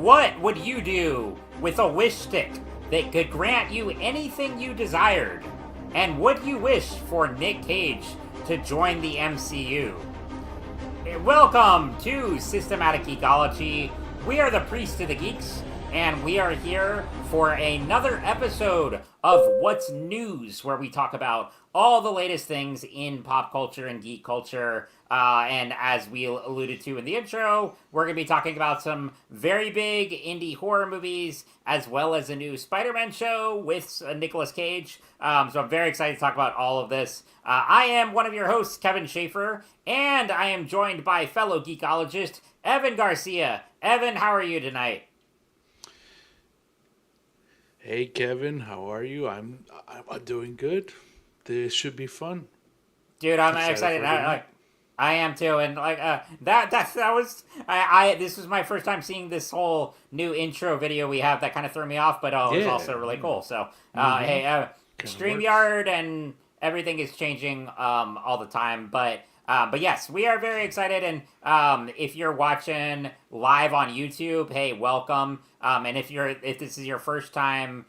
What would you do with a wish stick that could grant you anything you desired? And would you wish for Nick Cage to join the MCU? Welcome to Systematic Geekology. We are the Priest of the Geeks, and we are here for another episode of What's News, where we talk about all the latest things in pop culture and geek culture. And as we alluded to in the intro, we're going to be talking about some very big indie horror movies, as well as a new Spider-Man show with Nicolas Cage. So I'm very excited to talk about all of this. I am one of your hosts, Kevin Schaefer, and I am joined by fellow geekologist, Evan Garcia. Evan, how are you tonight? Hey Kevin, how are you? I'm doing good. This should be fun. Dude, I'm excited. I am too, and this was my first time seeing this whole new intro video we have. That kind of threw me off, but it was also really cool. So, hey, StreamYard and everything is changing all the time, but yes, we are very excited. And if you're watching live on YouTube, hey, welcome. And if this is your first time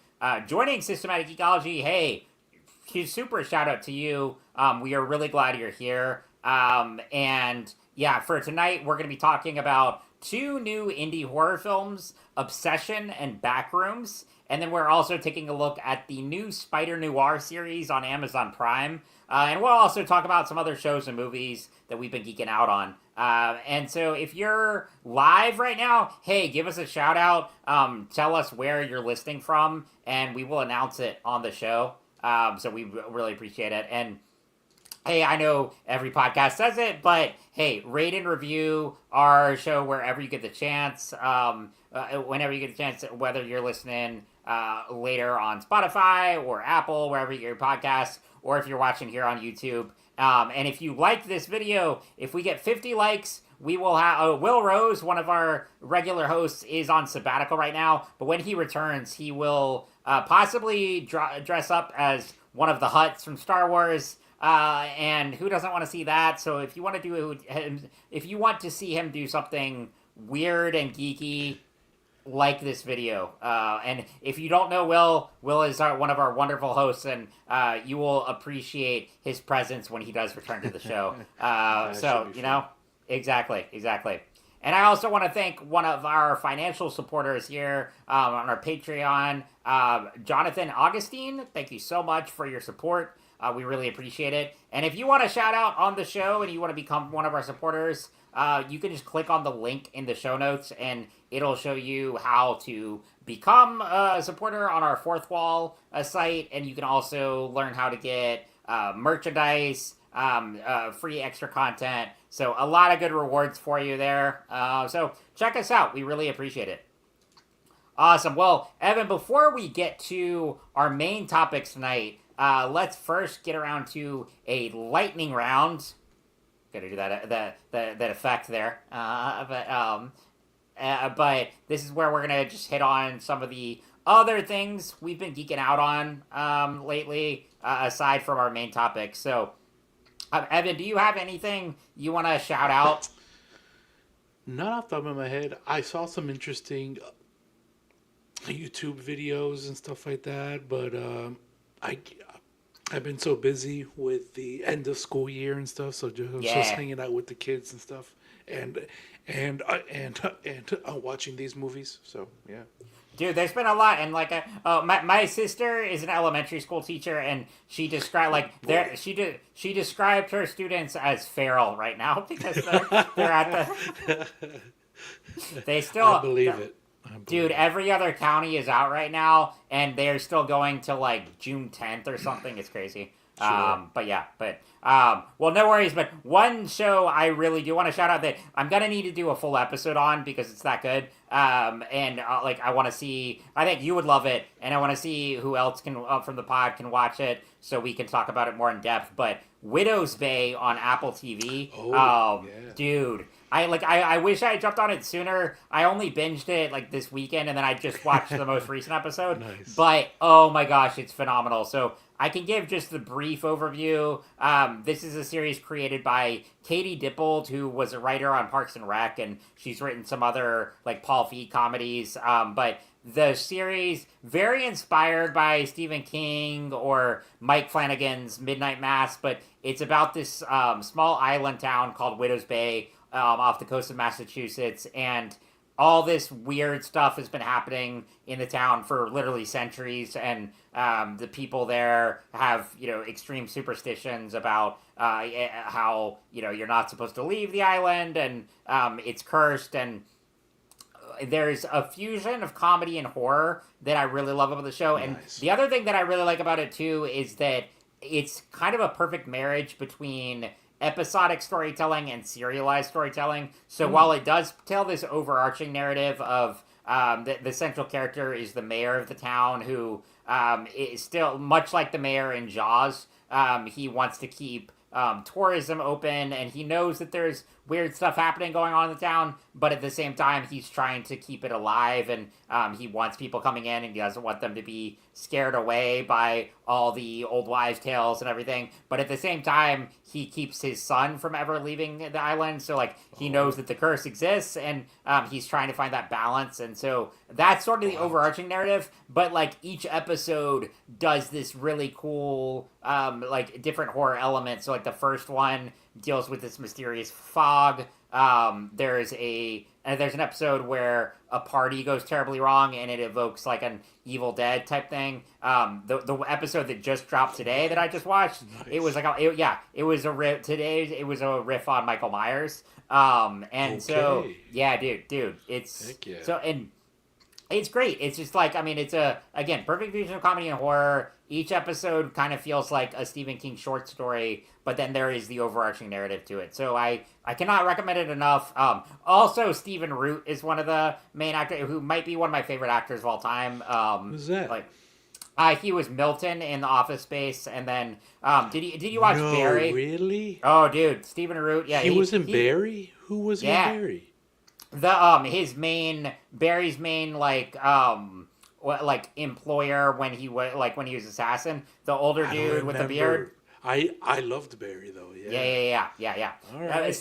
joining Systematic Geekology, hey, super shout out to you. We are really glad you're here. And yeah, for tonight, we're going to be talking about two new indie horror films, Obsession and Backrooms. And then we're also taking a look at the new Spider Noir series on Amazon Prime. And we'll also talk about some other shows and movies that we've been geeking out on. And so if you're live right now, hey, give us a shout out. Tell us where you're listening from, and we will announce it on the show. So we really appreciate it. And hey, I know every podcast says it, but hey, rate and review our show wherever you get the chance. Whenever you get the chance, whether you're listening later on Spotify or Apple, wherever you get your podcasts, or if you're watching here on YouTube. And if you like this video, if we get 50 likes, we will have Will Rose, one of our regular hosts, is on sabbatical right now. But when he returns, he will possibly dress up as one of the Hutts from Star Wars. And who doesn't want to see that? So if you want to see him do something weird and geeky, like this video. And if you don't know Will is one of our wonderful hosts, and you will appreciate his presence when he does return to the show. So, you know, exactly. And I also want to thank one of our financial supporters here on our Patreon, Jonathan Augustine. Thank you so much for your support. We really appreciate it. And if you want a shout out on the show and you want to become one of our supporters, you can just click on the link in the show notes and it'll show you how to become a supporter on our Fourth Wall site. And you can also learn how to get merchandise, free extra content. So a lot of good rewards for you there. So check us out. We really appreciate it. Awesome. Well, Evan, before we get to our main topics tonight, let's first get around to a lightning round. Gotta do that effect there. But this is where we're gonna just hit on some of the other things we've been geeking out on lately, aside from our main topic. So, Evan, do you have anything you want to shout out? Not off the top of my head. I saw some interesting YouTube videos and stuff like that, but I've been so busy with the end of school year and stuff, so just hanging out with the kids and stuff, and watching these movies. So yeah, dude, there's been a lot, and like my sister is an elementary school teacher, and she described she described her students as feral right now because they're at the. They still I believe it. Dude, every other county is out right now, and they're still going till like June 10th or something. It's crazy. Sure. Well, no worries. But one show I really do want to shout out that I'm gonna need to do a full episode on because it's that good. I want to see. I think you would love it, and I want to see who else can from the pod can watch it, so we can talk about it more in depth. But Widow's Bay on Apple TV. Oh, yeah. Dude. I wish I had jumped on it sooner. I only binged it like this weekend, and then I just watched the most recent episode. Nice. But oh my gosh, it's phenomenal. So I can give just the brief overview. This is a series created by Katie Dippold, who was a writer on Parks and Rec, and she's written some other like Paul Feig comedies. But the series, very inspired by Stephen King or Mike Flanagan's Midnight Mass, but it's about this small island town called Widows Bay off the coast of Massachusetts, and all this weird stuff has been happening in the town for literally centuries, and the people there have, extreme superstitions about how, you're not supposed to leave the island, and it's cursed, and there's a fusion of comedy and horror that I really love about the show. Nice. And the other thing that I really like about it, too, is that it's kind of a perfect marriage between episodic storytelling and serialized storytelling. So while it does tell this overarching narrative of the central character is the mayor of the town, who is still much like the mayor in Jaws. He wants to keep tourism open, and he knows that there's weird stuff going on in the town, but at the same time he's trying to keep it alive, and he wants people coming in, and he doesn't want them to be scared away by all the old wives' tales and everything. But at the same time, he keeps his son from ever leaving the island, so he knows that the curse exists, and he's trying to find that balance. And so that's sort of the overarching narrative, but each episode does this really cool different horror elements. So the first one deals with this mysterious fog. There's an episode where a party goes terribly wrong, and it evokes an Evil Dead type thing. The episode that just dropped today that I just watched, nice. It was it was a riff today. It was a riff on Michael Myers. So yeah, dude, it's so, and it's great. It's just it's again perfect fusion of comedy and horror. Each episode kind of feels like a Stephen King short story, but then there is the overarching narrative to it. So I cannot recommend it enough. Also, Stephen Root is one of the main actors, who might be one of my favorite actors of all time. Who's that? He was Milton in The Office Space, and then did you watch Barry? Really? Oh, dude, Stephen Root. Yeah, he was in Barry. Who was in Barry? Barry's main employer when he was assassin, the older dude with the beard. I loved Barry though. Yeah. All right.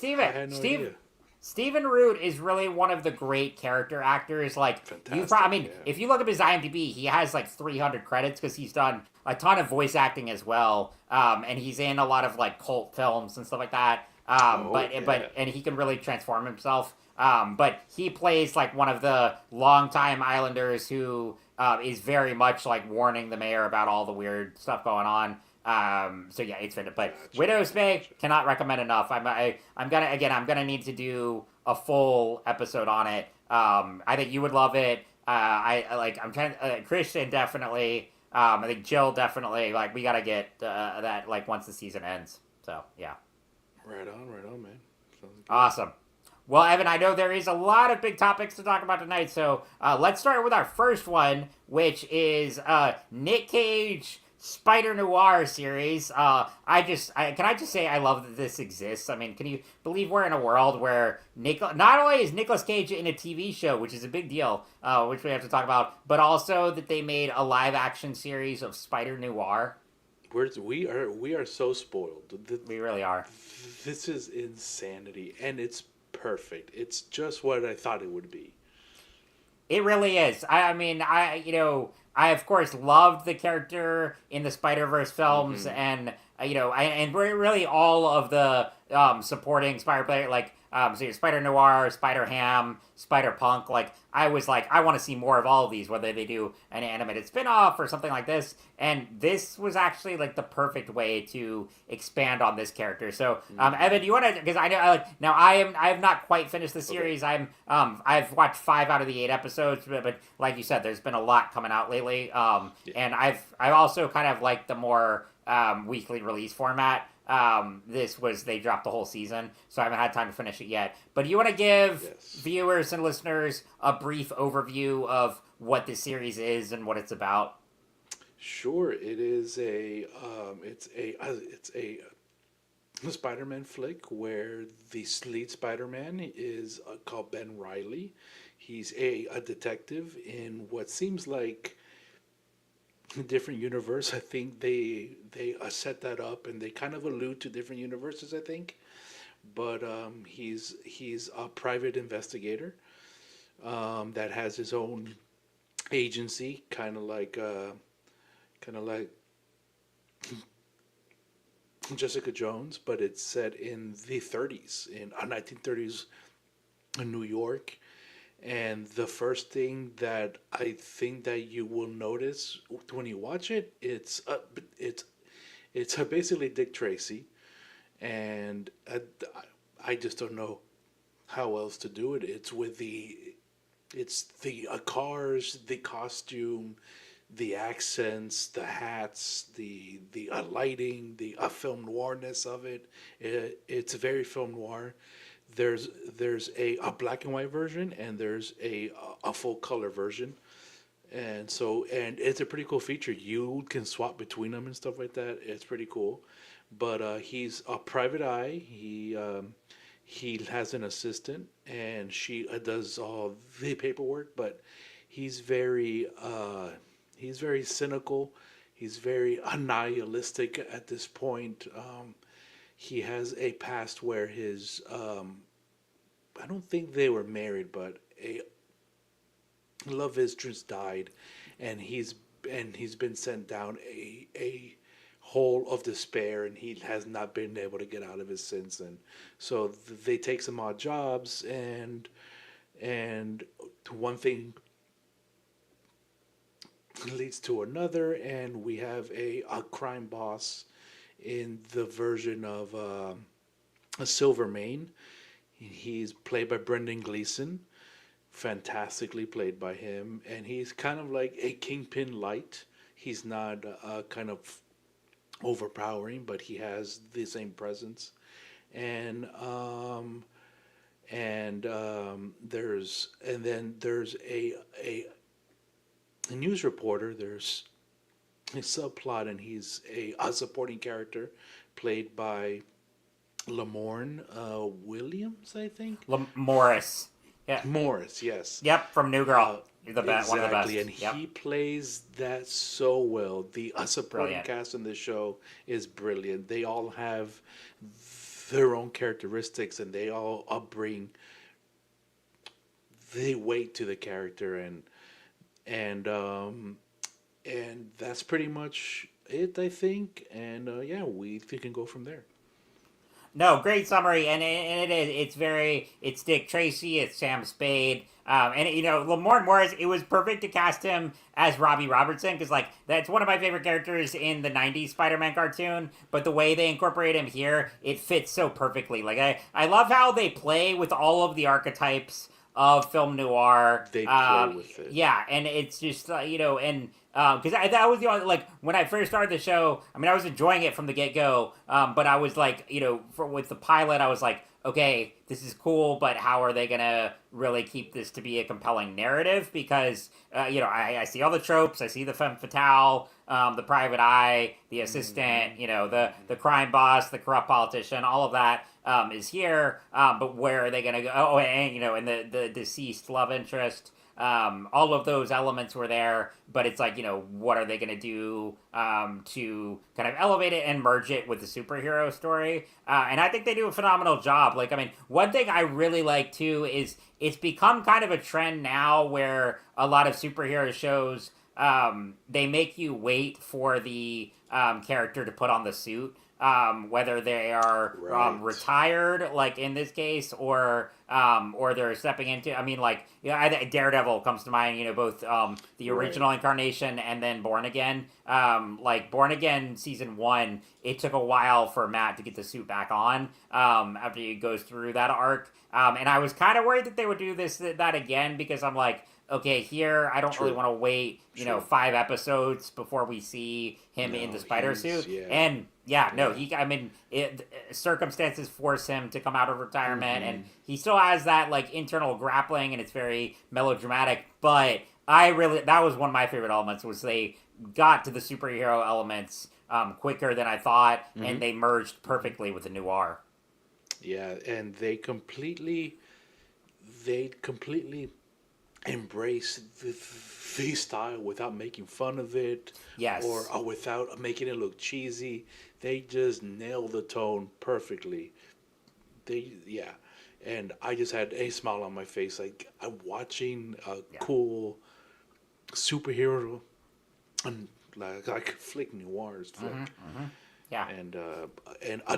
Stephen Root is really one of the great character actors. Fantastic, if you look up his IMDb, he has 300 credits because he's done a ton of voice acting as well. And he's in a lot of cult films and stuff like that. And he can really transform himself. But he plays one of the longtime Islanders who is very much warning the mayor about all the weird stuff going on. So yeah, it's fantastic. But Widow's Bay, cannot recommend enough. I'm gonna need to do a full episode on it. I think you would love it. I'm trying. Christian definitely. I think Jill definitely. We gotta get that once the season ends. So yeah. Right on, man. Sounds good. Awesome. Well, Evan, I know there is a lot of big topics to talk about tonight, so let's start with our first one, which is Nick Cage Spider Noir series. Can I just say I love that this exists. Can you believe we're in a world where not only is Nicolas Cage in a TV show, which is a big deal, which we have to talk about, but also that they made a live action series of Spider Noir. We are so spoiled. We really are. This is insanity, and it's perfect. It's just what I thought it would be. It really is. I of course loved the character in the Spider-Verse films, and and really all of the supporting Spider player, so Spider Noir, Spider Ham, Spider Punk. I was I want to see more of all of these, whether they do an animated spin-off or something like this. And this was actually the perfect way to expand on this character. So, Evan, do you want to? Because I know now I have not quite finished the series. Okay. I've watched 5 out of the 8 episodes, but like you said, there's been a lot coming out lately. And I also kind of like the more weekly release format. They dropped the whole season, so I haven't had time to finish it yet. But do you want to give viewers and listeners a brief overview of what this series is and what it's about? Sure, it is Spider-Man flick where the lead Spider-Man is called Ben Riley. He's a detective in what seems like a different universe. I think they set that up and they kind of allude to different universes. I think, but he's a private investigator that has his own agency, kind of like Jessica Jones, but it's set in the 30s, in 1930s in New York. And the first thing that I think that you will notice when you watch it, it's basically Dick Tracy, and I just don't know how else to do it. It's the cars, the costume, the accents, the hats, the lighting, the film noirness of it. It's very film noir. There's a black and white version and there's a full color version, and it's a pretty cool feature. You can swap between them and stuff like that. It's pretty cool. But he's a private eye. He has an assistant, and she does all the paperwork. But he's very he's very cynical. He's very nihilistic at this point. He has a past where his I don't think they were married, but a love interest died, and he's been sent down a hole of despair, and he has not been able to get out of it since. And so they take some odd jobs, and one thing leads to another, and we have a crime boss in the version of a Silvermane. He's played by Brendan Gleeson, fantastically played by him, and he's kind of like a Kingpin light. He's not kind of overpowering, but he has the same presence. And there's a news reporter. There's a subplot, and he's a supporting character played by Lamorne Williams, I think. Morris. Yeah. Morris, yes. Yep, from New Girl. You're the best, exactly, one of the best. And yep. he plays that so well. The supporting Brilliant. cast in this show is brilliant. They all have their own characteristics, and they all bring the weight to the character, and that's pretty much it, I think. And yeah, we can go from there. No, great summary, and it is. It's Dick Tracy, it's Sam Spade, and Lamorne Morris. It was perfect to cast him as Robbie Robertson because that's one of my favorite characters in the '90s Spider-Man cartoon. But the way they incorporate him here, it fits so perfectly. I love how they play with all of the archetypes of film noir. They play with it. Yeah, and it's just because that was the only, when I first started the show, I mean, I was enjoying it from the get-go, but I was with the pilot, I was like, okay, this is cool, but how are they gonna really keep this to be a compelling narrative? Because, I see all the tropes, I see the femme fatale, the private eye, the assistant, the crime boss, the corrupt politician, all of that is here, but where are they gonna go? Oh, and the deceased love interest. All of those elements were there, but it's what are they going to do to kind of elevate it and merge it with the superhero story? And I think they do a phenomenal job. One thing I really like too is it's become kind of a trend now where a lot of superhero shows, they make you wait for the character to put on the suit. Whether they are retired, like in this case, or they're stepping into. I mean, Daredevil comes to mind. Both the original incarnation and then Born Again. Born Again season 1, it took a while for Matt to get the suit back on after he goes through that arc. And I was kind of worried that they would do that again because I'm like, okay, here I don't really want to wait, 5 episodes before we see him in the spider suit. Yeah. And circumstances force him to come out of retirement, and he still has that internal grappling, and it's very melodramatic. But that was one of my favorite elements was they got to the superhero elements quicker than I thought, and they merged perfectly with the noir. Yeah, and they completely embrace the style without making fun of it, Yes. or without making it look cheesy. They just nail the tone perfectly. Yeah, and I just had a smile on my face. Like, I'm watching a cool superhero and like flick noirs flick. Yeah. And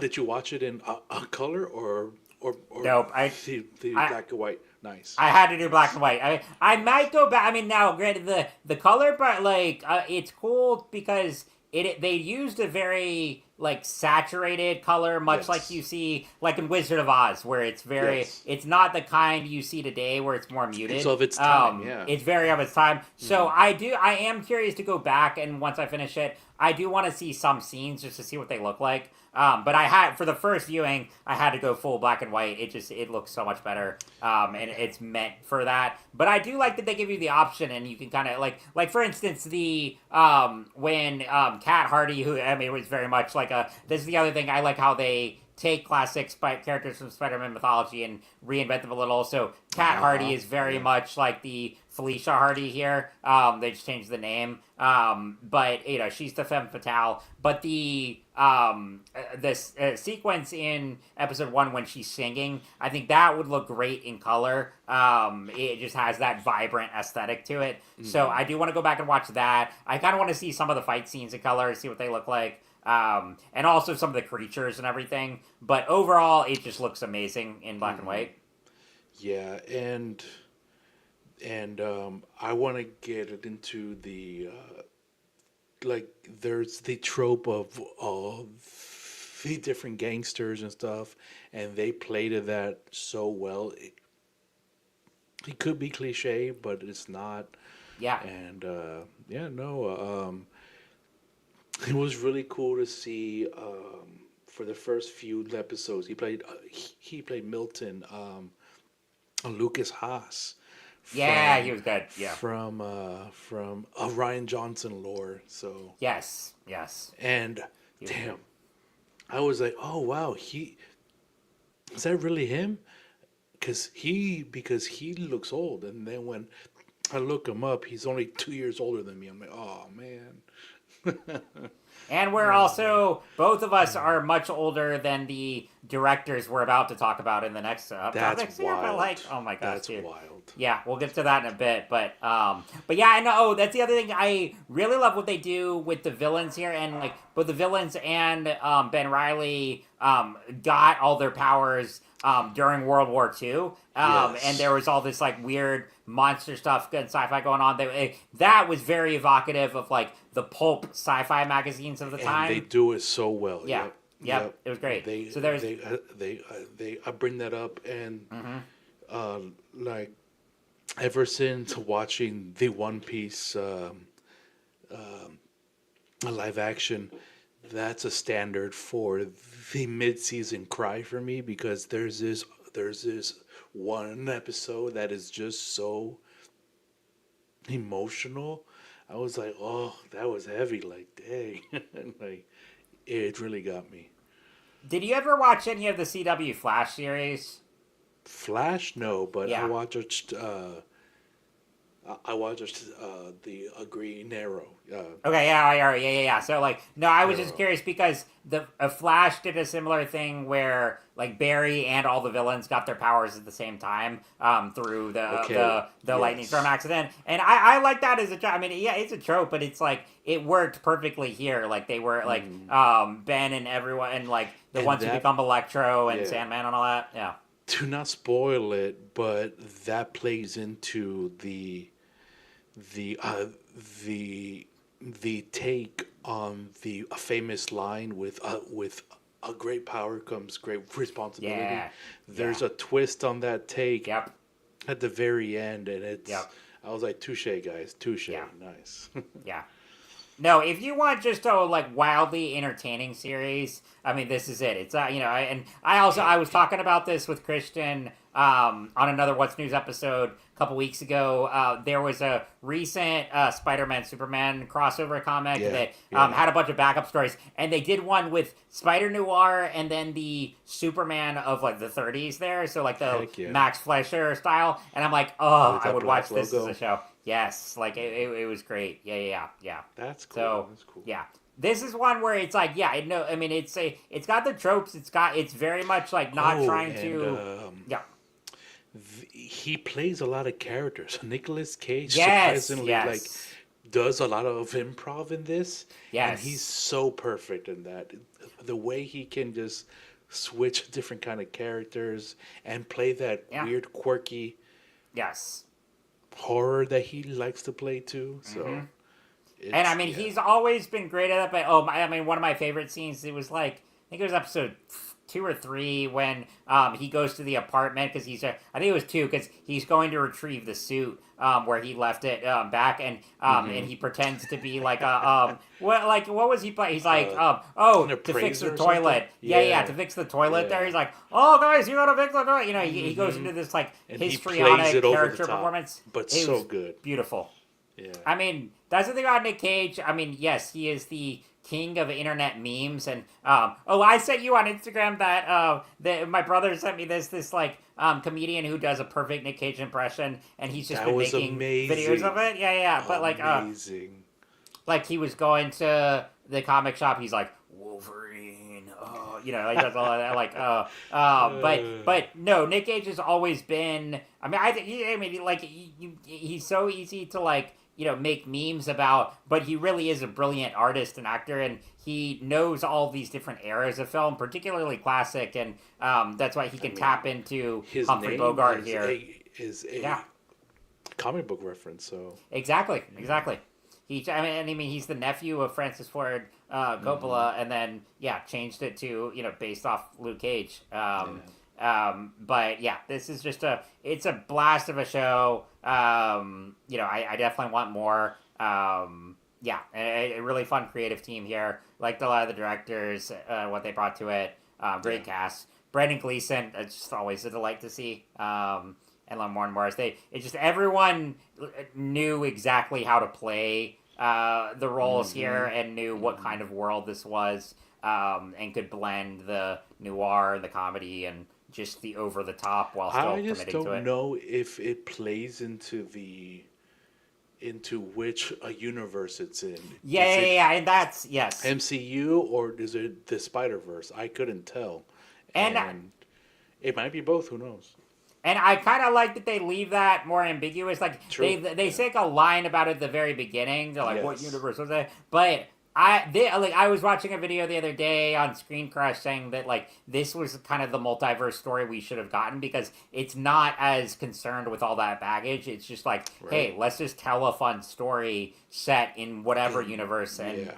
did you watch it in a color or Nope. the black and white? Nice. I had to do black and white. I might go back. I mean, now granted the color, but like it's cool because they used a very like saturated color, much like you see like in Wizard of Oz, where it's very it's not the kind you see today where it's more muted. It's of its time. It's very of its time. So I am curious to go back, and once I finish it, I do want to see some scenes just to see what they look like. But I had, for the first viewing, I had to go full black and white. It looks so much better, and it's meant for that. But I do like that they give you the option, and you can kind of like for instance the when Cat Hardy, who I mean was very much like this is the other thing I like how they take classic characters from Spider-Man mythology and reinvent them a little. So Cat Hardy is very much like the Felicia Hardy here. They just changed the name. But you know, she's the femme fatale. But the this sequence in episode 1 when she's singing, I think that would look great in color. It just has that vibrant aesthetic to it. So I do want to go back and watch that. I kind of want to see some of the fight scenes in color, see what they look like. And also some of the creatures and everything. But overall, it just looks amazing in black and white. Yeah, and I want to get it into the like there's the trope of the different gangsters and stuff, and they play to that so well. It could be cliche, but it's not. Yeah. And it was really cool to see. For the first few episodes, he played Milton, Lucas Haas. Yeah, he was good. Yeah, from Ryan Johnson lore. So yes, and damn, I was like, oh wow, is that really him? Because he looks old, and then when I look him up, he's only 2 years older than me. I'm like, oh man. And we're also, both of us are much older than the directors we're about to talk about in the next That's wild. But like, oh my gosh, that's dude. wild. Yeah, we'll get to that in a bit, but yeah, I know that's the other thing. I really love what they do with the villains here, and like both the villains and Ben Reilly got all their powers during World War II, and there was all this like weird monster stuff, good sci-fi going on. That was very evocative of like the pulp sci-fi magazines of the time. And they do it so well. Yeah. Yep. It was great. I bring that up, and like ever since watching the One Piece live action, that's a standard for the mid-season cry for me, because there's this one episode that is just so emotional. I was like, oh, that was heavy. Like, dang. Like, it really got me. Did you ever watch any of the CW Flash series? Flash, no, but Yeah. I watched the Green Arrow. Okay, yeah. So, like, no, I was just curious because Flash did a similar thing where, like, Barry and all the villains got their powers at the same time through the lightning storm accident. And I like that as a trope. I mean, yeah, it's a trope, but it's, like, it worked perfectly here. Like, they were, like, Ben and everyone, and, like, the ones who become Electro and Sandman and all that. Yeah. To not spoil it, but that plays into the take on the famous line with a great power comes great responsibility. Yeah. There's a twist on that take Yep. at the very end, and it's. Yep. I was like, touche, guys, touche, Yeah. nice. Yeah. No, if you want just a like wildly entertaining series, I mean, this is it. It's I was talking about this with Christian on another What's News episode a couple weeks ago, there was a recent Spider-Man Superman crossover comic that had a bunch of backup stories, and they did one with Spider Noir and then the Superman of like the 30s there, so like the Max Fleischer style, and I'm like, oh, I would watch this as a show. Yes, like it was great. Yeah. That's cool. So, that's cool. Yeah. This is one where it's like, it's got the tropes. It's very much like not trying to. He plays a lot of characters. Nicolas Cage surprisingly does a lot of improv in this. Yes. And he's so perfect in that. The way he can just switch different kind of characters and play that weird, quirky horror that he likes to play too. So and I mean he's always been great at that, but one of my favorite scenes, it was like, I think it was episode 2 or 3 when he goes to the apartment because I think it was 2 because he's going to retrieve the suit where he left it back, and he pretends to be like a what was he playing? He's like to fix the toilet. To fix the toilet there. He's like, oh guys, you gotta fix the toilet. You know, he goes into this like histrionic character performance, but so good, beautiful. Yeah, I mean that's the thing about Nick Cage. I mean, yes, he is the king of internet memes, and I sent you on Instagram that my brother sent me this like comedian who does a perfect Nick Cage impression, and he's just been making videos of it. But like amazing. Like he was going to the comic shop, he's like, Wolverine, like that's all that, like but no, Nick Cage has always been. He's so easy to like make memes about, but he really is a brilliant artist and actor, and he knows all these different eras of film, particularly classic, and that's why he can tap into Humphrey Bogart here. Is a comic book reference, so exactly. He's the nephew of Francis Ford Coppola, and then changed it to based off Luke Cage. But yeah, this is just it's a blast of a show. I definitely want more. A really fun creative team here. Liked a lot of the directors, what they brought to it. Great cast. Brendan Gleeson, it's just always a delight to see. And Lamorne Morris. Everyone knew exactly how to play the roles here, and knew what kind of world this was, and could blend the noir, the comedy, and just the over the top while still committing to it. I just don't know if it plays into which universe it's in. And that's MCU, or is it the Spider-Verse? I couldn't tell, and it might be both. Who knows? And I kind of like that they leave that more ambiguous. Like they say like a line about it at the very beginning. They're like, "What universe was that?" But I was watching a video the other day on Screen Crush saying that like this was kind of the multiverse story we should have gotten, because it's not as concerned with all that baggage. It's just like, hey, let's just tell a fun story set in whatever universe, and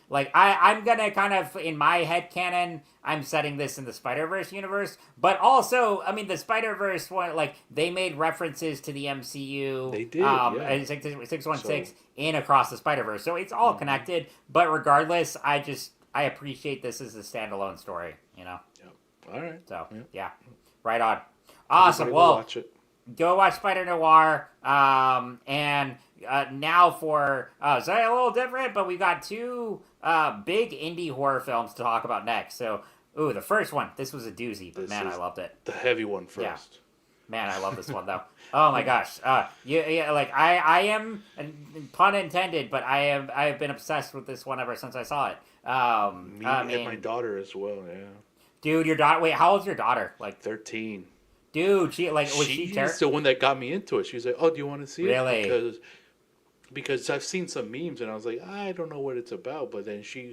like I'm gonna kind of, in my headcanon, I'm setting this in the Spider-Verse universe, but also, I mean, the Spider-Verse one, like, they made references to the MCU. They did, 616 in Across the Spider-Verse, so it's all connected, but regardless, I appreciate this as a standalone story, Yep. All right. So, right on. Awesome. Well, watch it. Go watch Spider Noir, and now for sorry, a little different, but we've got 2 big indie horror films to talk about next. So, the first one, this was a doozy, but man, I loved it. The heavy one first. Yeah. Man, I love this one though. Oh my gosh, I am, and pun intended, but I have been obsessed with this one ever since I saw it. Me and my daughter as well. Yeah. Dude, your daughter. Wait, how old's your daughter? Like 13. Dude, she's the one that got me into it. She was like, "Oh, do you want to see it?" Really? Because I've seen some memes and I was like, I don't know what it's about. But then she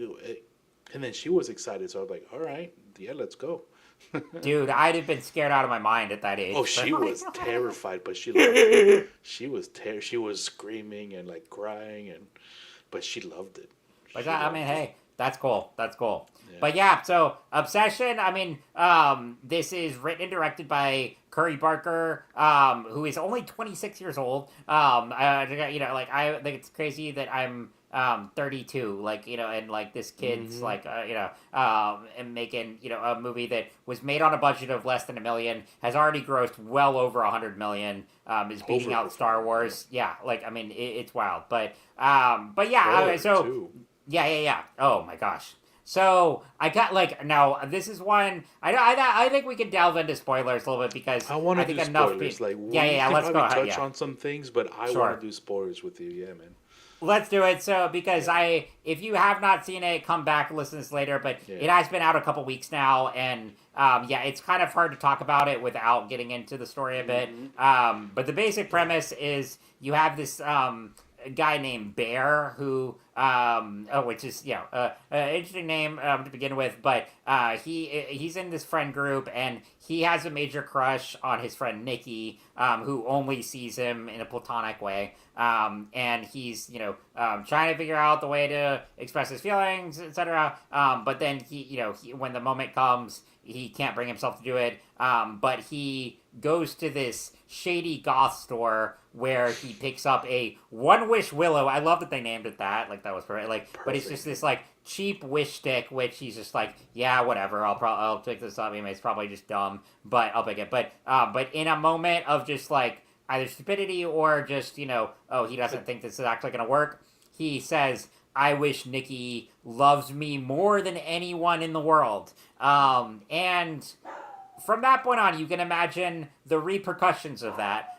was excited, so I was like, all right, let's go. Dude, I'd have been scared out of my mind at that age. Oh, she was terrified, but she loved it. She was screaming and like crying, but she loved it. But hey, that's cool. Yeah. But so Obsession. I mean, this is written and directed by Curry Barker, who is only 26 years old. I think it's crazy that I'm 32, like, and like this kid's like, and making, a movie that was made on a budget of less than $1 million, has already grossed well over $100 million, is beating out Star Wars. Yeah, like, I mean, it's wild, but yeah, so too. yeah. Oh my gosh. So I got like now this is one I think we can delve into spoilers a little bit because I want to do think spoilers. Like, yeah. Let's go ahead. Touch on some things, but I Sure. want to do spoilers with you. Yeah, man. Let's do it. So because if you have not seen it, come back and listen to this later. But it has been out a couple weeks now, and it's kind of hard to talk about it without getting into the story a bit. But the basic premise is you have this guy named Bear who which is interesting name to begin with, but he's in this friend group and he has a major crush on his friend Nikki, who only sees him in a platonic way, and he's trying to figure out the way to express his feelings, etc. But then he when the moment comes, he can't bring himself to do it. But he goes to this shady goth store where he picks up a One Wish Willow. I love that they named it that. Like, that was perfect. But it's just this like cheap wish stick, which he's just like, yeah, whatever. I'll pick this up. I mean, it's probably just dumb, but I'll pick it. But in a moment of just like either stupidity or just he doesn't think this is actually gonna work, he says, I wish Nikki loves me more than anyone in the world. And from that point on, you can imagine the repercussions of that.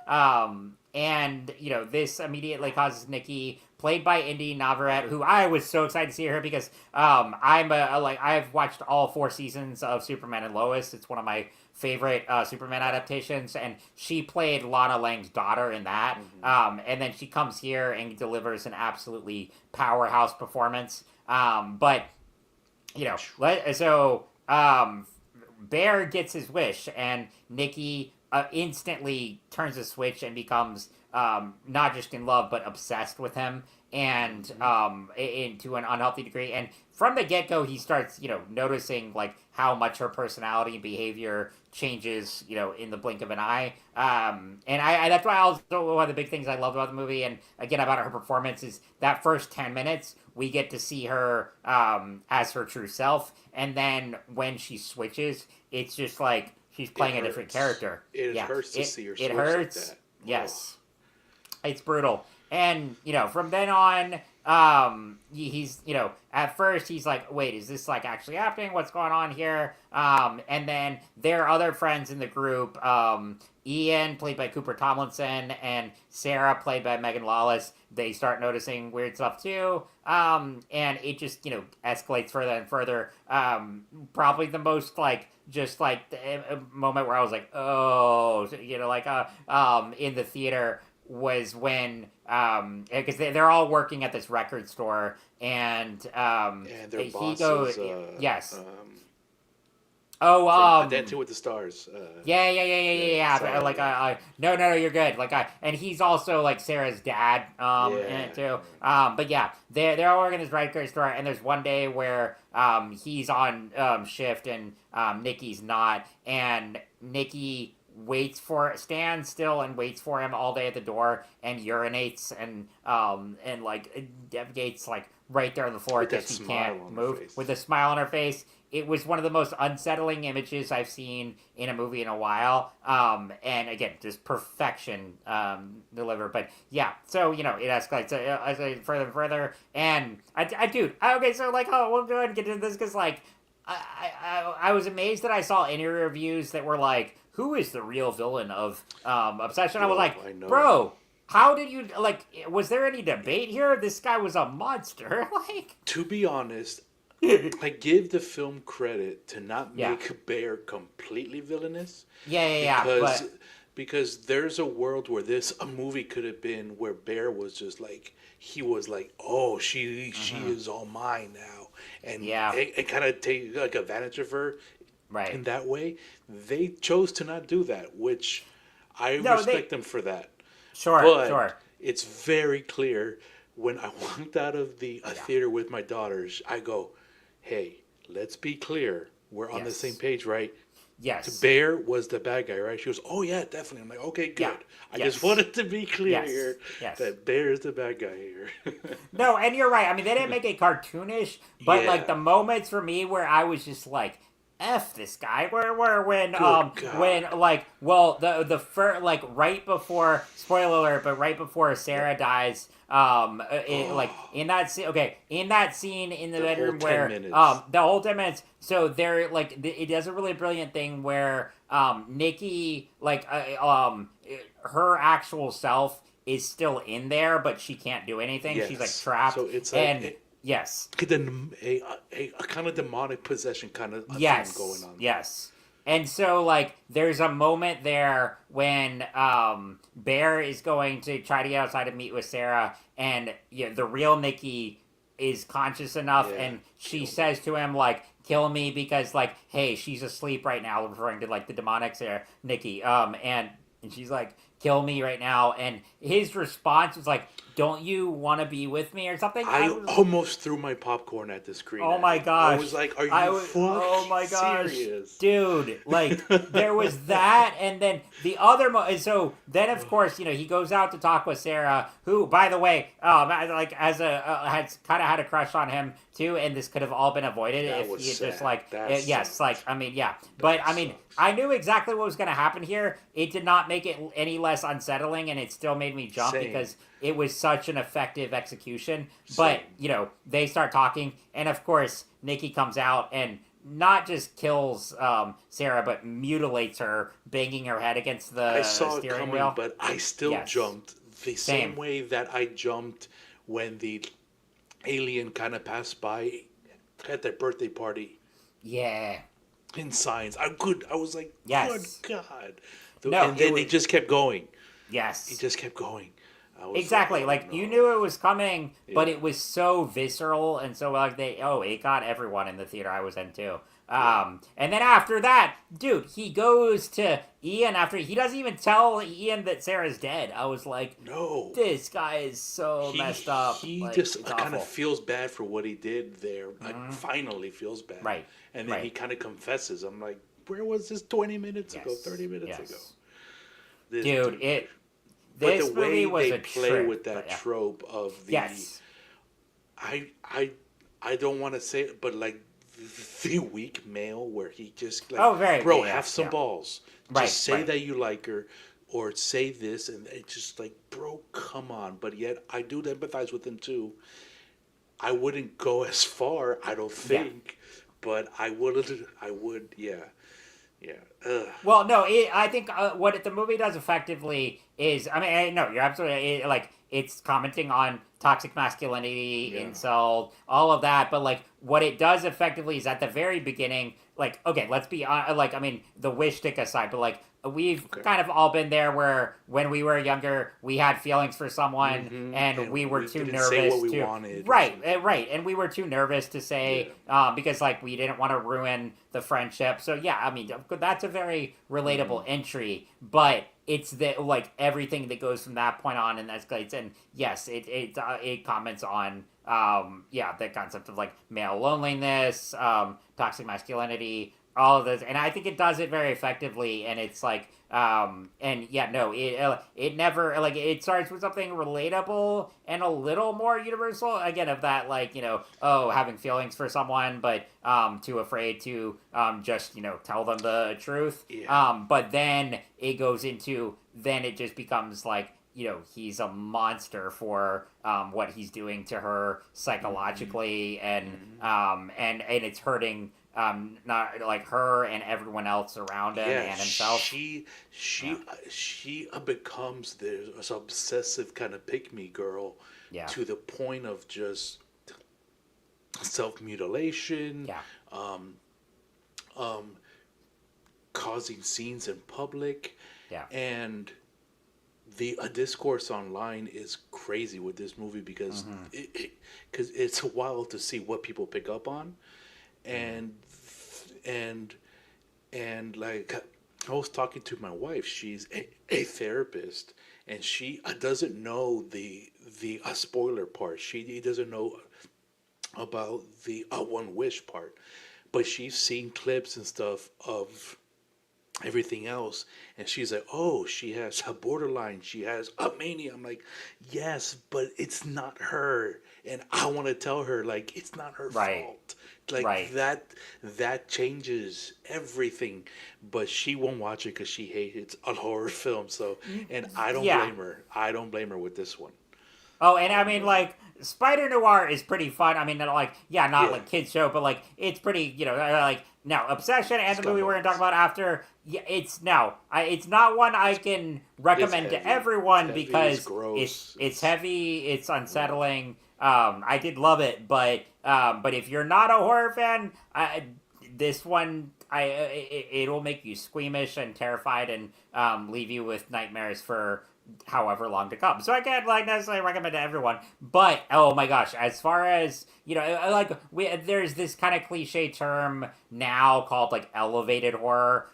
And this immediately causes Nikki, played by Indy Navarrete, who I was so excited to see her because I've watched all 4 seasons of Superman and Lois. It's one of my favorite Superman adaptations, and she played Lana Lang's daughter in that. And then she comes here and delivers an absolutely powerhouse performance. Bear gets his wish, and Nikki instantly turns a switch and becomes not just in love but obsessed with him, and into an unhealthy degree. And from the get-go, he starts noticing like how much her personality and behavior changes in the blink of an eye. And I that's why also one of the big things I love about the movie, and again about her performance, is that first 10 minutes we get to see her as her true self, and then when she switches, it's just like she's playing a different character. It hurts to see her switch. It hurts. Like that. Yes. It's brutal. And, from then on, he's, at first he's like, wait, is this like actually happening? What's going on here? And then their other friends in the group, Ian, played by Cooper Tomlinson, and Sarah, played by Megan Lawless, they start noticing weird stuff too. And it just, escalates further and further. Probably the most just a moment where I was like, oh, in the theater was when, because they're all working at this record store, and their boss goes, is, yes. Dancing with the Stars. Yeah. Sorry, No, you're good. And he's also like Sarah's dad, in it too. But yeah, they're all working at this record store, and there's one day where he's on shift and Nikki's not, and Nikki stands still and waits for him all day at the door, and urinates and defecates right there on the floor because he can't move, with a smile on her face. It was one of the most unsettling images I've seen in a movie in a while. And again, just perfection delivered. But yeah, so, it escalates further and further. And we'll go ahead and get into this because, I was amazed that I saw any reviews that were like, who is the real villain of Obsession? I was like, bro, how did you, was there any debate here? This guy was a monster. To be honest, I give the film credit to not make Bear completely villainous. Because there's a world where a movie could have been where Bear was just he was oh, she is all mine now. And it kind of take advantage of her in that way. They chose to not do that, which I respect them for that. Sure. It's very clear when I walked out of the theater with my daughters, I go, hey, let's be clear. We're on the same page, right? Yes. Bear was the bad guy, right? She goes, "Oh yeah, definitely." I'm like, "Okay, good." Yeah. I Yes. just wanted to be clear here Yes. that Bear is the bad guy here. No, and you're right. I mean, they didn't make it cartoonish, but like the moments for me where I was just like, "F this guy," where when like the first like right before spoiler alert, but right before Sarah dies, like in that scene, in that scene in the bedroom where the whole 10 minutes. So they're like it does a really brilliant thing where Nikki like her actual self is still in there, but she can't do anything. Yes. She's like trapped. So it's like yes, a kind of demonic possession kind of thing going on. Yes. And so like there's a moment there when Bear is going to try to get outside to meet with Sarah, and the real Nikki is conscious enough, and she says to him like, "Kill me," because like, hey, she's asleep right now, referring to like the demonics there, Nikki. And she's like, "Kill me right now," and his response was like, "Don't you want to be with me?" or something. I almost threw my popcorn at the screen. Oh my gosh! I was like, "Are you oh my gosh, serious, dude?" Like there was that, and then the other. And so then, of course, he goes out to talk with Sarah, who, by the way, like has had kind of had a crush on him too, and this could have all been avoided if he had just like I mean, yeah, but I mean, I knew exactly what was going to happen here. It did not make it any less unsettling, and it still made me jump because it was such an effective execution. But, they start talking, and of course, Nikki comes out and not just kills Sarah, but mutilates her, banging her head against the steering wheel. But I still jumped the same way that I jumped when the alien kind of passed by at their birthday party. Yeah. In Signs. I was like, good God. No, and then it just kept going. Yes. It just kept going. Exactly. You knew it was coming, but it was so visceral, and so like it got everyone in the theater I was in too. And then after that, dude, he goes to Ian after he doesn't even tell Ian that Sarah's dead. I was like, no, this guy is so messed up. He just kind of feels bad for what he did there. Like, finally feels bad. Right. And then he kind of confesses. I'm like, where was this 20 minutes ago, 30 minutes ago? Dude, but this the way movie was they a play trip, with that trope of the, I don't want to say it, but like the weak male where he just like, have some balls. Just say that you like her, or say this, and it's just like, bro, come on. But yet I do empathize with him too. I wouldn't go as far, I don't think, but I would, yeah. Ugh. Well, no, I think what the movie does effectively is, I mean, no, you're absolutely it's commenting on toxic masculinity, incel, all of that, but like what it does effectively is at the very beginning, like, okay, let's be like, I mean, the wish stick aside, but like we've kind of all been there where when we were younger we had feelings for someone and we were too nervous say what we wanted, right, and we were too nervous to say because like we didn't want to ruin the friendship. So yeah, I mean, that's a very relatable entry, but it's like everything that goes from that point on and escalates. And yes, it comments on the concept of like male loneliness, toxic masculinity, all of this, and I think it does it very effectively. And it's like it never, like, it starts with something relatable and a little more universal, again, of that, like, having feelings for someone, but too afraid to just tell them the truth. But then it goes into, then it just becomes like, he's a monster for what he's doing to her psychologically, and it's hurting not like her and everyone else around him and himself. She becomes this obsessive kind of pick-me girl to the point of just self-mutilation, causing scenes in public, and the discourse online is crazy with this movie because it's wild to see what people pick up on. And like, I was talking to my wife. She's a therapist, and she doesn't know the spoiler part. She doesn't know about the one wish part, but she's seen clips and stuff of everything else, and she's like, oh, she has a borderline, she has a mania. I'm like, yes, but it's not her, and I want to tell her, like, it's not her Right. fault, like Right. that changes everything. But she won't watch it because she hates a horror film. So, and I don't Yeah. blame her. I don't blame her with this one. Oh, and I mean, like, Spider Noir is pretty fun. I mean, like, yeah, not Yeah, like kids show, but like, it's pretty, like, now Obsession and it's the got movie we're gonna talk moments. about after. Yeah, it's not one I can It's recommend to heavy. It's everyone heavy. It's because gross. it's It's heavy, it's yeah. unsettling. I did love it, but if you're not a horror fan, this one it'll make you squeamish and terrified and leave you with nightmares for however long to come. So I can't like necessarily recommend to everyone. But oh my gosh, as far as like there's this kind of cliche term now called like elevated horror,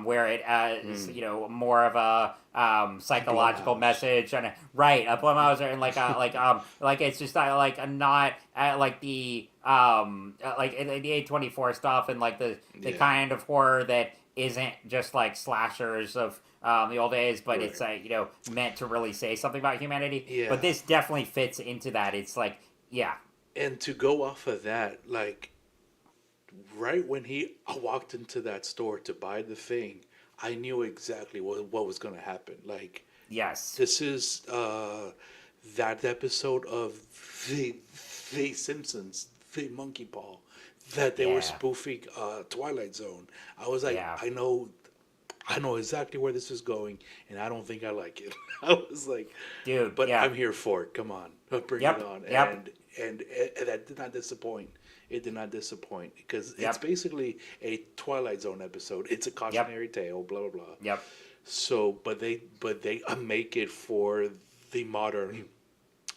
where it is more of a psychological Blumhouse. message and right a Blumhouse and like it's just like a not like the like the A24 stuff and like the Yeah. kind of horror that isn't just like slashers of the old days, but Right. it's meant to really say something about humanity. Yeah. But this definitely fits into that. It's like, yeah, And to go off of that, like right when he walked into that store to buy the thing, I knew exactly what was going to happen. Like yes, this is that episode of the the Simpsons, the Monkey Paw, that they were yeah, spoofing Twilight Zone. I was like, yeah, I know exactly where this is going, and I don't think I like it. I was like, dude, but yeah, I'm here for it. Come on, bring it yep, on. yep, And that did not disappoint. It did not disappoint because it's yep, basically a Twilight Zone episode. It's a yep, cautionary tale, blah blah blah. yep. So, but they make it for the modern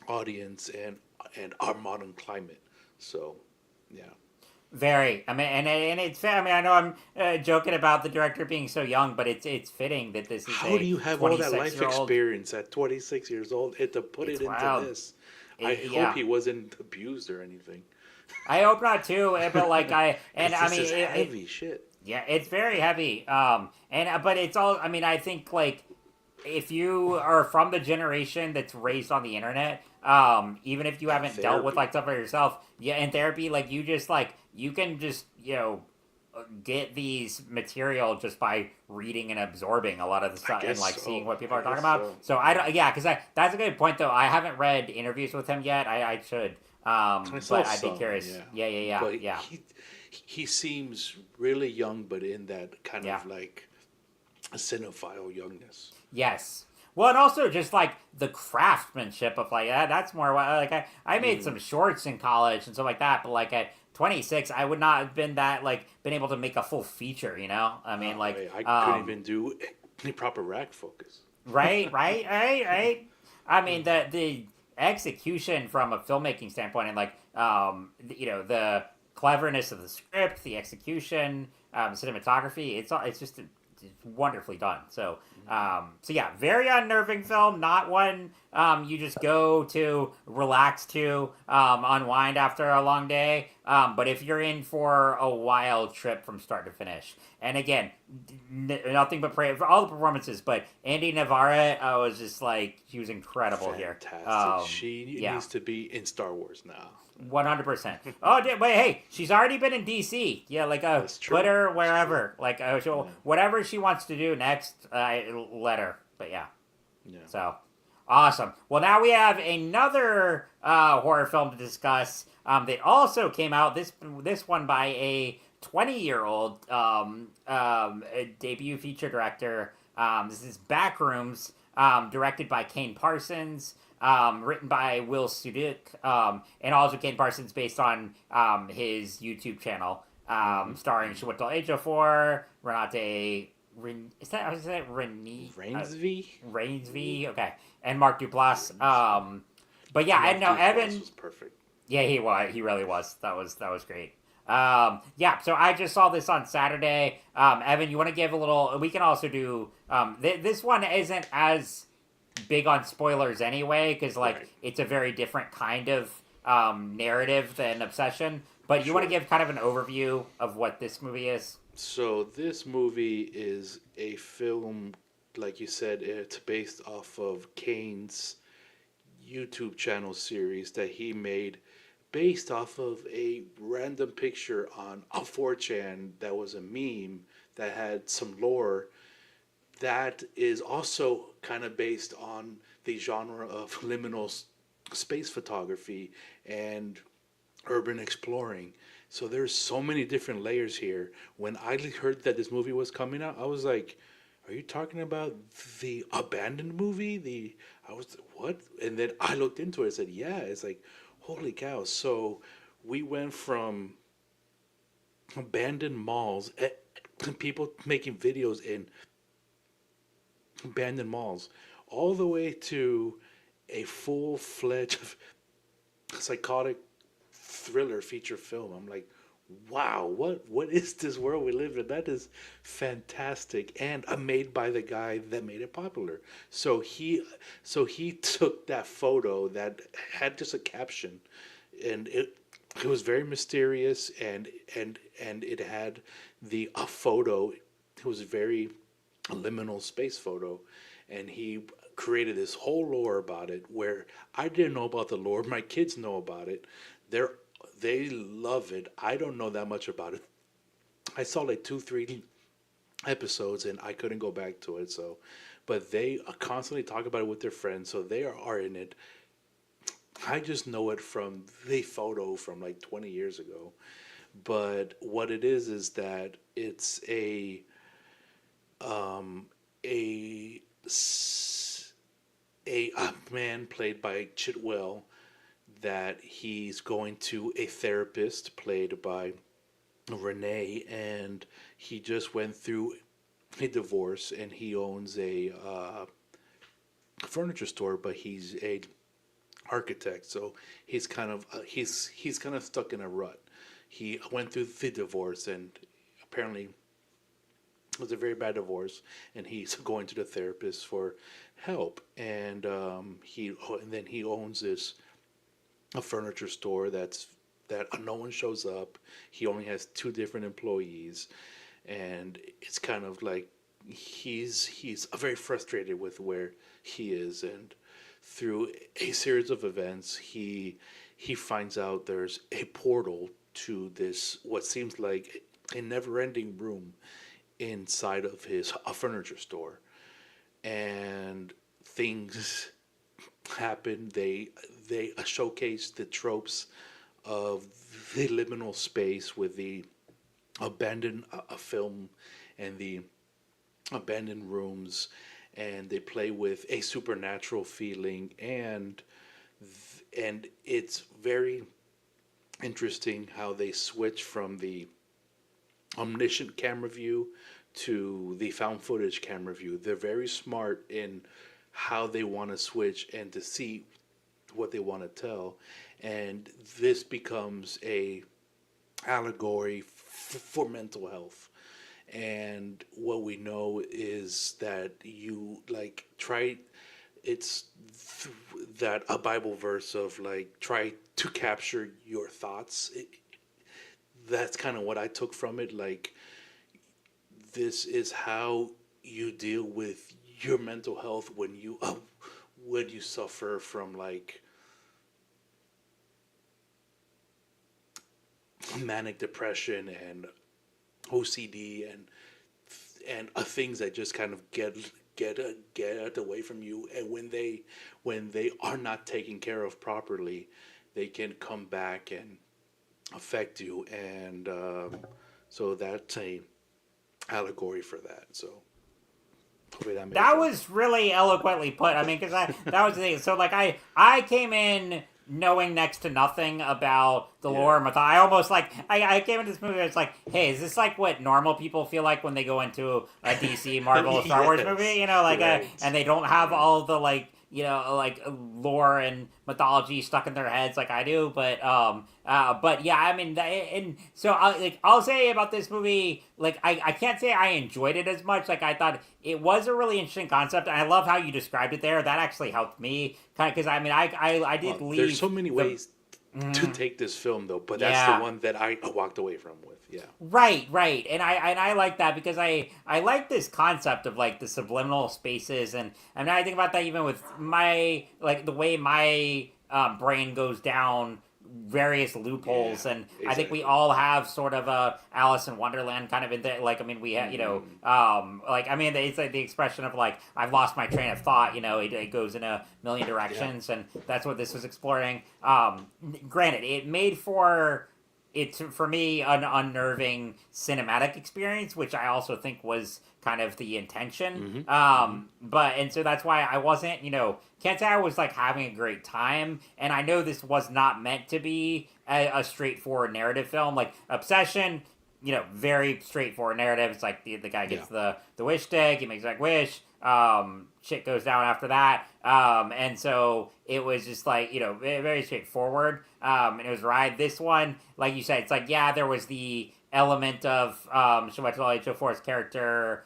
audience and our modern climate. So, yeah, Very. I mean, and it's. I mean, I know I'm joking about the director being so young, but it's fitting that this is how do a you have all that 26 life year old. experience at 26 years old and to put It's it into wild. this? I hope Yeah. he wasn't abused or anything, I hope not too, but like and because I this mean is heavy shit. yeah, it's very heavy. And but it's all. I mean, I think like if you are from the generation that's raised on the internet, even if you And haven't dealt with like therapy. stuff for yourself, yeah, in therapy, like you just like you can just get these material just by reading and absorbing a lot of the I stuff and guess like seeing so. what people I are talking guess about. so. So I don't, yeah, because that's a good point though. I haven't read interviews with him yet. I should, I saw but I'd be some, curious. yeah, Yeah, yeah, yeah, but yeah, he seems really young, but in that kind yeah. of like a cinephile youngness. Yes. Well, and also just like the craftsmanship of like that's more like I made some Mm. shorts in college and stuff like that, but like at 26, I would not have been that like been able to make a full feature. I mean, like I couldn't even do any proper rack focus. right. I mean the execution from a filmmaking standpoint and like the cleverness of the script, the execution, cinematography. It's just it's wonderfully done. So yeah, very unnerving film. Not one you just go to relax to unwind after a long day. But if you're in for a wild trip from start to finish, and again, nothing but praise for all the performances. But Andy Navarre, I was just like she was incredible here. Fantastic. She Yeah. needs to be in Star Wars now. 100%. Oh, wait, hey, she's already been in DC. Yeah, like That's put true. her That's true. wherever. Like Yeah. whatever she wants to do next, let her. But yeah, Yeah. so awesome. Well, now we have another horror film to discuss. That also came out this one by a 20-year-old debut feature director. This is Backrooms, directed by Kane Parsons. Written by Will Sudik, and also Kane Parsons based on his YouTube channel, Mm-hmm. starring Chiwetel Ejiofor, is that Renee? Rainsby? Rainsby, okay, and Mark Duplass. But yeah, Mark and no, Duplass Evan. was perfect. Yeah, he was. He really was. That was great. Yeah, so I just saw this on Saturday. Evan, you want to give a little? We can also do. This one isn't as big on spoilers anyway, because like Right. it's a very different kind of narrative than Obsession. But you want to give kind of an overview of what this movie is? So this movie is a film, like you said, it's based off of Kane's YouTube channel series that he made based off of a random picture on a 4chan that was a meme that had some lore that is also kind of based on the genre of liminal space photography and urban exploring. So there's so many different layers here. When I heard that this movie was coming out, I was like, "Are you talking about the abandoned movie?" I was what? And then I looked into it. I said, "Yeah." It's like, holy cow! So we went from abandoned malls, people making videos in abandoned malls, all the way to a full-fledged psychotic thriller feature film. I'm like, wow, what is this world we live in? That is fantastic, and made by the guy that made it popular. So he took that photo that had just a caption, and it was very mysterious, and it had the a photo. It was very a liminal space photo, and he created this whole lore about it where I didn't know about the lore. My kids know about it. They love it. I don't know that much about it. I saw like 2-3 episodes and I couldn't go back to it. So, but they constantly talk about it with their friends, so they are in it. I just know it from the photo from like 20 years ago. But what it is that it's a a man played by Chitwell that he's going to a therapist played by Renee, and he just went through a divorce, and he owns a furniture store, but he's a architect, so he's kind of he's kind of stuck in a rut. He went through the divorce, and apparently it was a very bad divorce, and he's going to the therapist for help, and then he owns this a furniture store that no one shows up. He only has two different employees, and it's kind of like he's very frustrated with where he is, and through a series of events, he finds out there's a portal to this what seems like a never-ending room inside of his a furniture store, and things happen. They showcase the tropes of the liminal space with the abandoned film and the abandoned rooms, and they play with a supernatural feeling, and it's very interesting how they switch from the omniscient camera view to the found footage camera view. They're very smart in how they want to switch and to see what they want to tell, and this becomes a allegory for mental health. And what we know is that you like try it's that a Bible verse of like try to capture your thoughts. That's kind of what I took from it. Like, this is how you deal with your mental health when you suffer from like manic depression and OCD and things that just kind of get away from you, and when they are not taken care of properly, they can come back and affect you, and so that's a allegory for that. So hopefully that was really eloquently put. I mean, because that was the thing. So like I came in knowing next to nothing about the lore and mythology. I almost like I came into this movie. It's like, hey, is this like what normal people feel like when they go into a DC, Marvel, Star Wars movie? You know, like right. And they don't have all the like like lore and mythology stuck in their heads like I do. But yeah, I mean, and so I'll say about this movie, like I can't say I enjoyed it as much. Like I thought it was a really interesting concept, and I love how you described it there. That actually helped me kind of because I mean I did leave. There's so many ways to take this film though, but that's the one that I walked away from with. Yeah. Right, and I like that because I like this concept of like the subliminal spaces, and I think about that even with my like the way my brain goes down various loopholes, and exactly. I think we all have sort of a Alice in Wonderland kind of in there. Like, I mean, we have, like, I mean, it's like the expression of like, I've lost my train of thought, it goes in a million directions, and that's what this was exploring. Granted, it made for me an unnerving cinematic experience, which I also think was kind of the intention. But and so that's why I wasn't, can't say I was like having a great time, and I know this was not meant to be a straightforward narrative film. Like Obsession, very straightforward narrative. It's like the guy gets the wish stick, he makes like wish, shit goes down after that, and so it was just like very straightforward, and it was right. This one, like you said, it's like there was the element of Chiwetel Ejiofor's character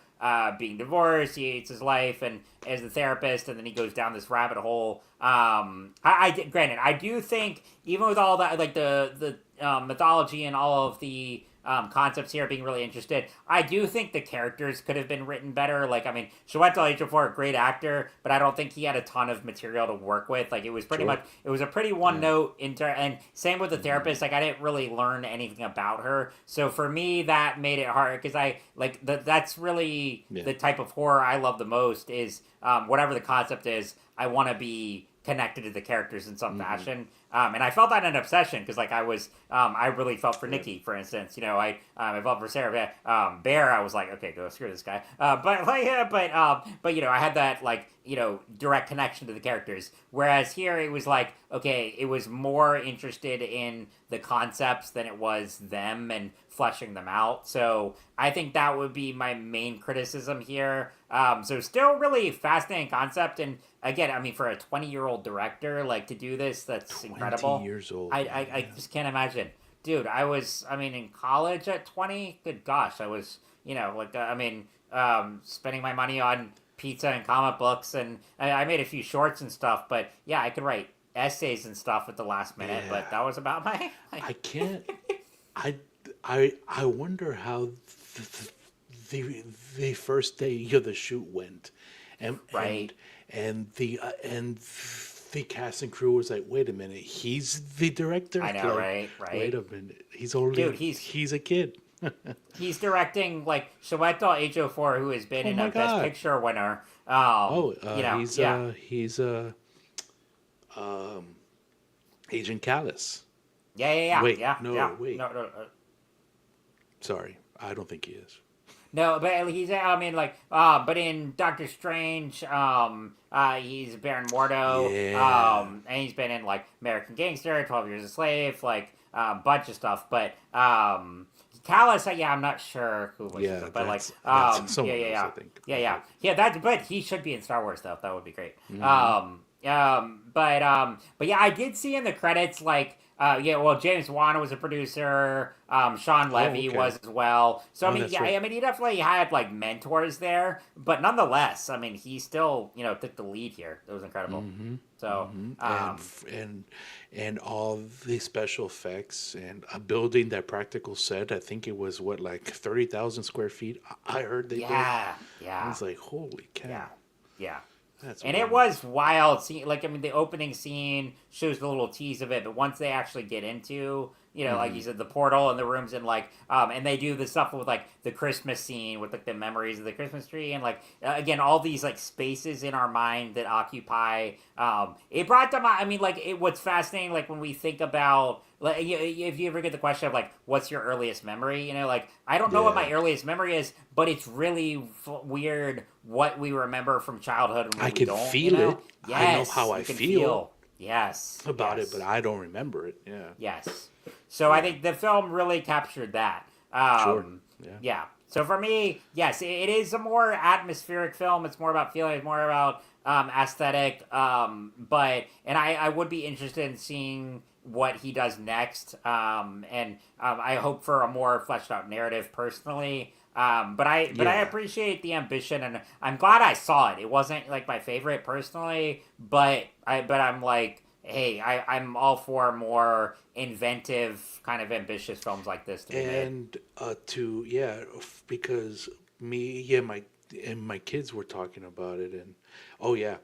being divorced. He hates his life and as a therapist, and then he goes down this rabbit hole. Granted, I do think even with all that, like the mythology and all of the concepts here being really interested, I do think the characters could have been written better. Like, I mean, Chiwetel Ejiofor, a great actor, but I don't think he had a ton of material to work with. Like, it was pretty much, it was a pretty one-note and same with the therapist. Like, I didn't really learn anything about her. So for me, that made it hard, because that's really the type of horror I love the most is, whatever the concept is, I want to be connected to the characters in some fashion. And I felt that in Obsession, because like I really felt for Nikki, for instance. I felt for Sarah. Bear, I was like, okay, go screw this guy. But I had that like direct connection to the characters. Whereas here it was like, okay, it was more interested in the concepts than it was them and fleshing them out. So I think that would be my main criticism here. So still really fascinating concept, and again, I mean, for a 20-year-old director, like, to do this, that's incredible. 20 years old. I just can't imagine. Dude, in college at 20, good gosh, I was, spending my money on pizza and comic books, and I made a few shorts and stuff, but yeah, I could write essays and stuff at the last minute, but that was about my... I can't... I wonder how the first day of the shoot went, and the cast and crew was like, wait a minute, he's the director? I know, right? Wait a minute, he's a kid. He's directing like Chiwetel Ejiofor, who has been a Best Picture winner. He's Agent Callus. Yeah. Wait. No. Sorry, I don't think he is. No, but he's, but in Doctor Strange, he's Baron Mordo, and he's been in, like, American Gangster, 12 Years a Slave, like, a bunch of stuff, but, Callus, I'm not sure who was it, but, that's someone else, I think. Yeah, but he should be in Star Wars, though, that would be great. But I did see in the credits, like, James Wan was a producer. Sean Levy was as well. So he definitely had like mentors there, but nonetheless, I mean, he still took the lead here. It was incredible. So and all the special effects and a building that practical set. I think it was like 30,000 square feet. I heard they did. Yeah. I was like, holy cow. Yeah. And it was wild. The opening scene shows the little tease of it, but once they actually get into, like you said, the portal and the rooms and and they do the stuff with like the Christmas scene with like the memories of the Christmas tree and again, all these like spaces in our mind that occupy, it brought to mind, what's fascinating, like when we think about, like, if you ever get the question of like, what's your earliest memory? I don't know what my earliest memory is, but it's really weird what we remember from childhood and what we don't. Feel it. Yes, I know how I feel. Yes. About it, but I don't remember it. Yeah. Yes. So I think the film really captured that. Sure. Yeah. So for me, yes, it is a more atmospheric film. It's more about feeling. It's more about aesthetic. But I would be interested in seeing what he does next. And I hope for a more fleshed out narrative personally. But I appreciate the ambition, and I'm glad I saw it. It wasn't like my favorite personally, but I'm like, hey, I'm all for more inventive, kind of ambitious films like this to be made. And because my kids were talking about it, and oh yeah,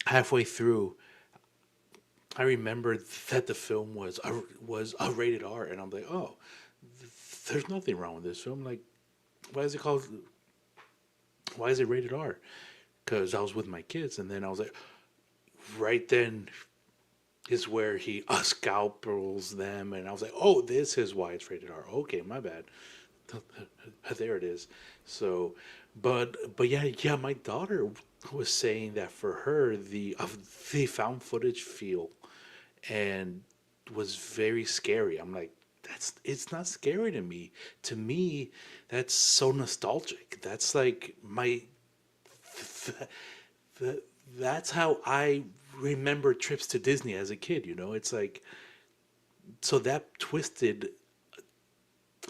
halfway through, I remembered that the film was a rated R, and I'm like, oh, there's nothing wrong with this film. Like, why is it called? Why is it rated R? Because I was with my kids, and then I was like, right then is where he scalpels them, and I was like, oh, this is why it's rated R. Okay, my bad. There it is. So, but yeah, my daughter was saying that for her the found footage feel and was very scary. I'm like, it's not scary to me. To me, that's so nostalgic. That's like my th- that's how I remember trips to Disney as a kid. It's like, so that twisted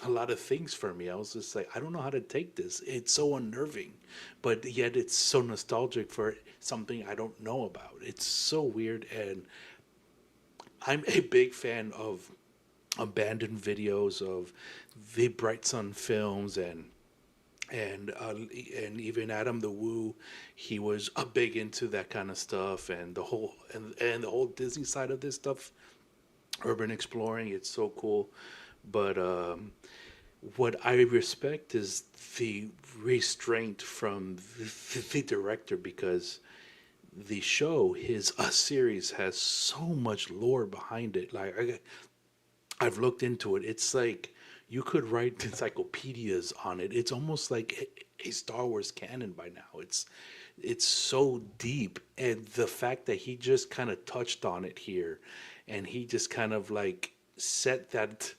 a lot of things for me. I was just like, I don't know how to take this. It's so unnerving, but yet it's so nostalgic for something I don't know about. It's so weird, and I'm a big fan of abandoned videos of the Bright Sun films and even Adam the Woo. He was a big into that kind of stuff, and the whole Disney side of this stuff, urban exploring. It's so cool, but what I respect is the restraint from the director, because the show, his series, has so much lore behind it. Like, I've looked into it. It's like you could write encyclopedias on it. It's almost like a Star Wars canon by now. It's so deep, and the fact that he just kind of touched on it here, and he just kind of like set that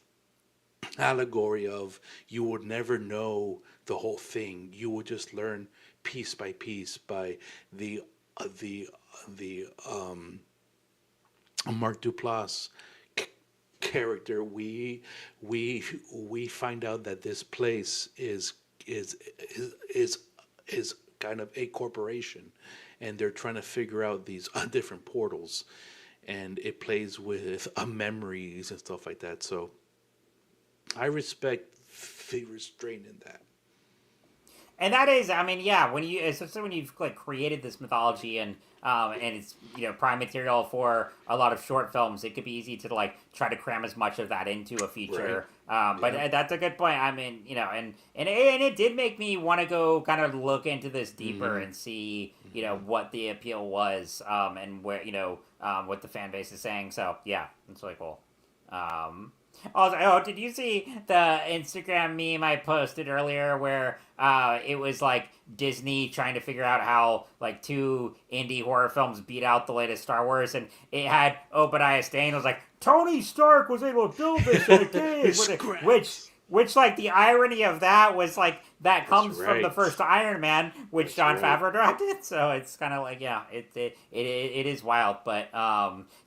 allegory of, you would never know the whole thing. You would just learn piece by piece by the the Mark Duplass character. We find out that this place is kind of a corporation, and they're trying to figure out these different portals, and it plays with memories and stuff like that. So I respect the restraint in that. And that is, I mean, yeah, especially when you've like created this mythology and it's prime material for a lot of short films, it could be easy to like try to cram as much of that into a feature. Right. But that's a good point. I mean, and it did make me want to go kind of look into this deeper and see what the appeal was, and where what the fan base is saying. So yeah, it's really cool. Also, did you see the Instagram meme I posted earlier where it was like Disney trying to figure out how like two indie horror films beat out the latest Star Wars, and it had Obadiah Stane was like, Tony Stark was able to build this in a cave, which like the irony of that was like that comes from the first Iron Man, which Jon Favreau directed. So it's kind of like, yeah, it is wild, but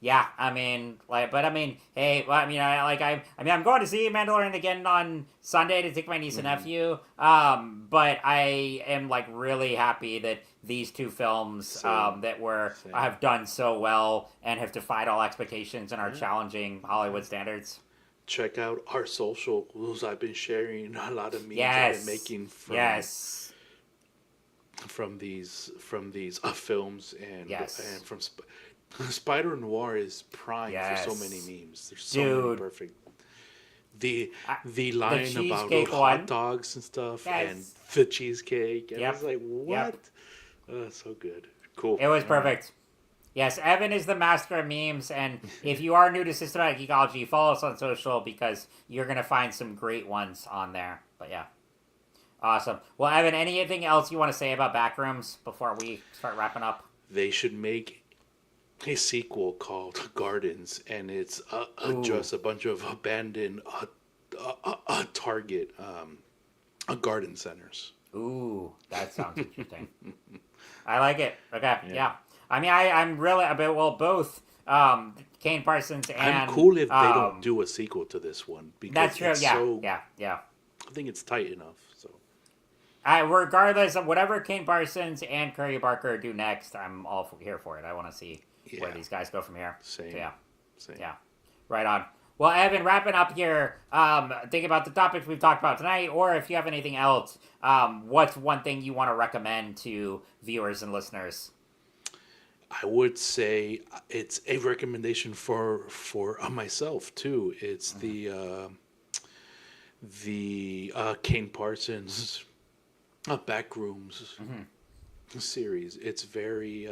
yeah, I mean, like, but I mean, hey, well, I mean, I'm going to see Mandalorian again on Sunday to take my niece and nephew. But I am like really happy that these two films have done so well and have defied all expectations and are challenging Hollywood standards. Check out our socials. I've been sharing a lot of memes I've been making from these films, and from Spider Noir is prime for so many memes. There's so many perfect. The line about hot dogs and stuff, and the cheesecake, and I was like, what? So good, cool. It was perfect. Yes, Evan is the master of memes, and if you are new to Systematic Ecology, follow us on social because you're going to find some great ones on there. But yeah. Awesome. Well, Evan, anything else you want to say about Backrooms before we start wrapping up? They should make a sequel called Gardens, and it's just a bunch of abandoned Target garden centers. Ooh, that sounds interesting. I like it. Okay, yeah. I mean, I'm really a bit, both Kane Parsons and... I'm cool if they don't do a sequel to this one. Because that's true, yeah. I think it's tight enough, so... regardless of whatever Kane Parsons and Curry Barker do next, I'm all here for it. I want to see where these guys go from here. Same. So, Same. Yeah. Right on. Well, Evan, wrapping up here, think about the topics we've talked about tonight, or if you have anything else, what's one thing you want to recommend to viewers and listeners? I would say it's a recommendation for myself too. It's the Kane Parsons Backrooms series. It's very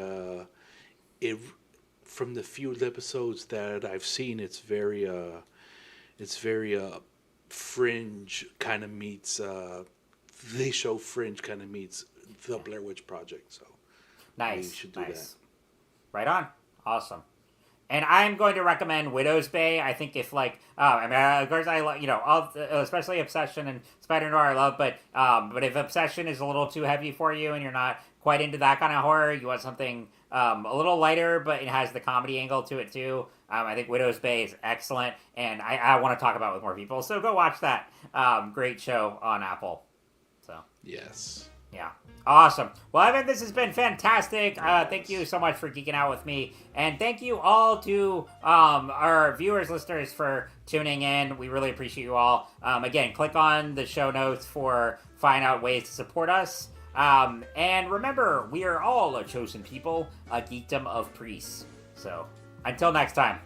from the few episodes that I've seen, it's very Fringe kind of meets they show Fringe kind of meets the Blair Witch Project. So nice, you should do that. Right on, awesome. And I'm going to recommend Widow's Bay. I think if of course especially Obsession and Spider Noir I love, but if Obsession is a little too heavy for you and you're not quite into that kind of horror, you want something a little lighter, but it has the comedy angle to it too. I think Widow's Bay is excellent, and I want to talk about it with more people. So go watch that. Great show on Apple. So yes. Yeah. Awesome. Well, Evan, this has been fantastic. Thank you so much for geeking out with me. And thank you all to our viewers, listeners, for tuning in. We really appreciate you all. Again, click on the show notes for find out ways to support us. And remember, we are all a chosen people, a geekdom of priests. So, until next time.